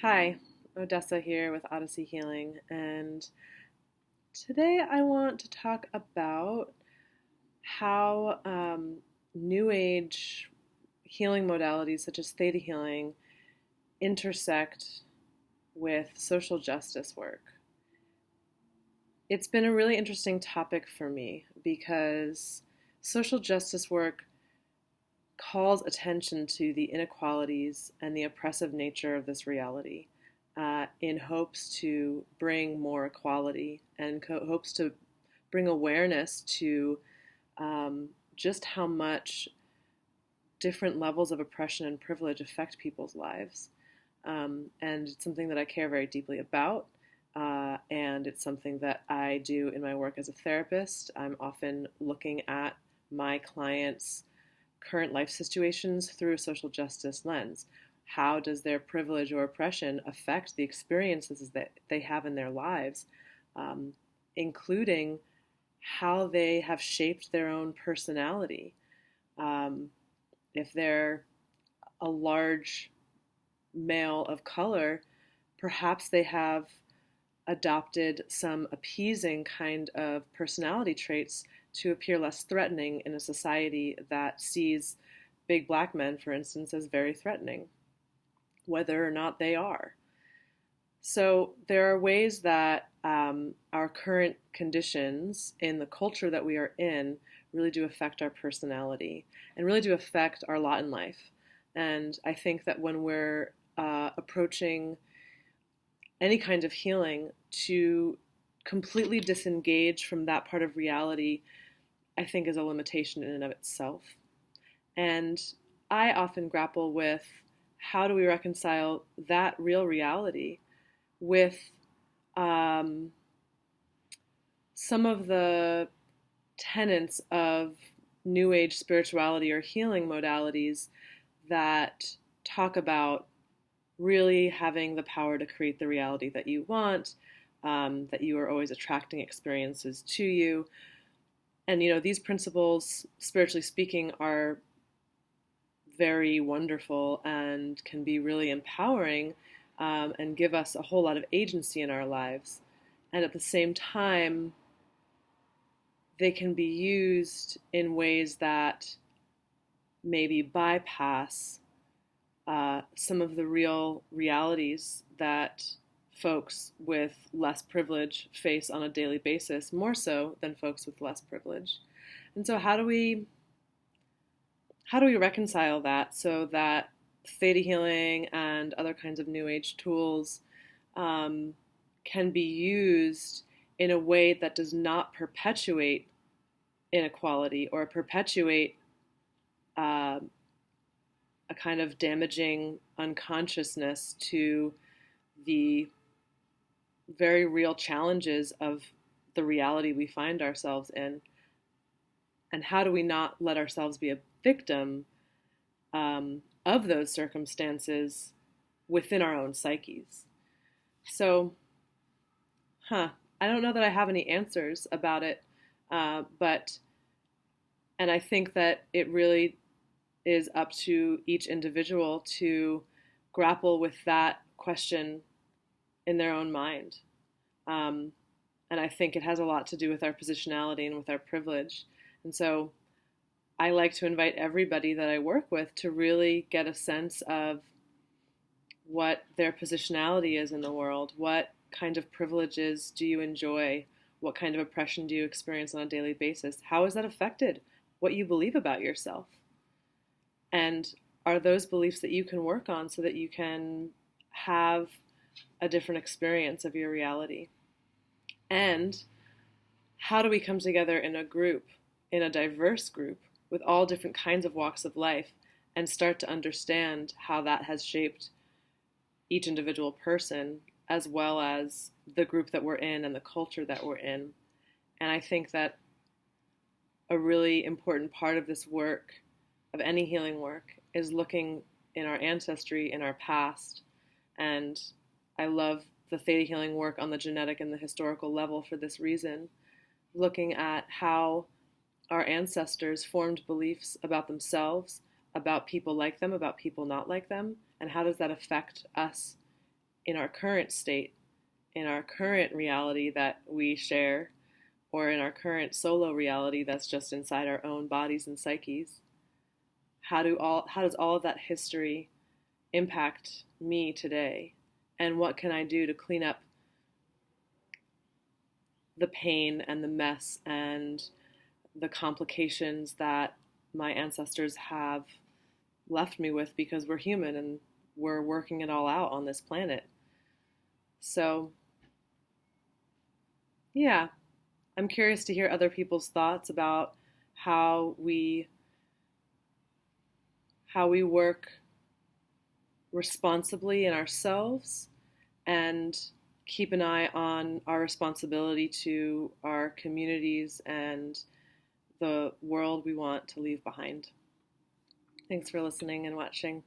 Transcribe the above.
Hi, Odessa here with Odyssey Healing, and today I want to talk about how New Age healing modalities such as Theta Healing intersect with social justice work. It's been a really interesting topic for me because social justice work calls attention to the inequalities and the oppressive nature of this reality in hopes to bring more equality and hopes to bring awareness to just how much different levels of oppression and privilege affect people's lives. And it's something that I care very deeply about. And it's something that I do in my work as a therapist. I'm often looking at my clients' current life situations through a social justice lens. How does their privilege or oppression affect the experiences that they have in their lives, including how they have shaped their own personality? If they're a large male of color, perhaps they have adopted some appeasing kind of personality traits to appear less threatening in a society that sees big black men, for instance, as very threatening, whether or not they are. So there are ways that our current conditions in the culture that we are in really do affect our personality and really do affect our lot in life. And I think that when we're approaching any kind of healing, to completely disengage from that part of reality, I think is a limitation in and of itself. And I often grapple with how do we reconcile that real reality with some of the tenets of New Age spirituality or healing modalities that talk about really having the power to create the reality that you want, that you are always attracting experiences to you. And, these principles, spiritually speaking, are very wonderful and can be really empowering and give us a whole lot of agency in our lives. And at the same time, they can be used in ways that maybe bypass some of the real realities that folks with less privilege face on a daily basis, more so than folks with less privilege. And so how do we reconcile that so that theta healing and other kinds of New Age tools can be used in a way that does not perpetuate inequality or perpetuate a kind of damaging unconsciousness to the very real challenges of the reality we find ourselves in? And how do we not let ourselves be a victim of those circumstances within our own psyches? So, I don't know that I have any answers about it, and I think that it really is up to each individual to grapple with that question in their own mind. And I think it has a lot to do with our positionality and with our privilege. And so I like to invite everybody that I work with to really get a sense of what their positionality is in the world. What kind of privileges do you enjoy? What kind of oppression do you experience on a daily basis? How has that affected what you believe about yourself? And are those beliefs that you can work on so that you can have a different experience of your reality? And how do we come together in a group, in a diverse group, with all different kinds of walks of life, and start to understand how that has shaped each individual person, as well as the group that we're in and the culture that we're in? And I think that a really important part of this work, of any healing work, is looking in our ancestry, in our past. And I love the theta healing work on the genetic and the historical level for this reason, looking at how our ancestors formed beliefs about themselves, about people like them, about people not like them, and how does that affect us in our current state, in our current reality that we share, or in our current solo reality that's just inside our own bodies and psyches? How does all of that history impact me today? And what can I do to clean up the pain and the mess and the complications that my ancestors have left me with, because we're human and we're working it all out on this planet. So, yeah, I'm curious to hear other people's thoughts about how we work responsibly in ourselves and keep an eye on our responsibility to our communities and the world we want to leave behind. Thanks for listening and watching.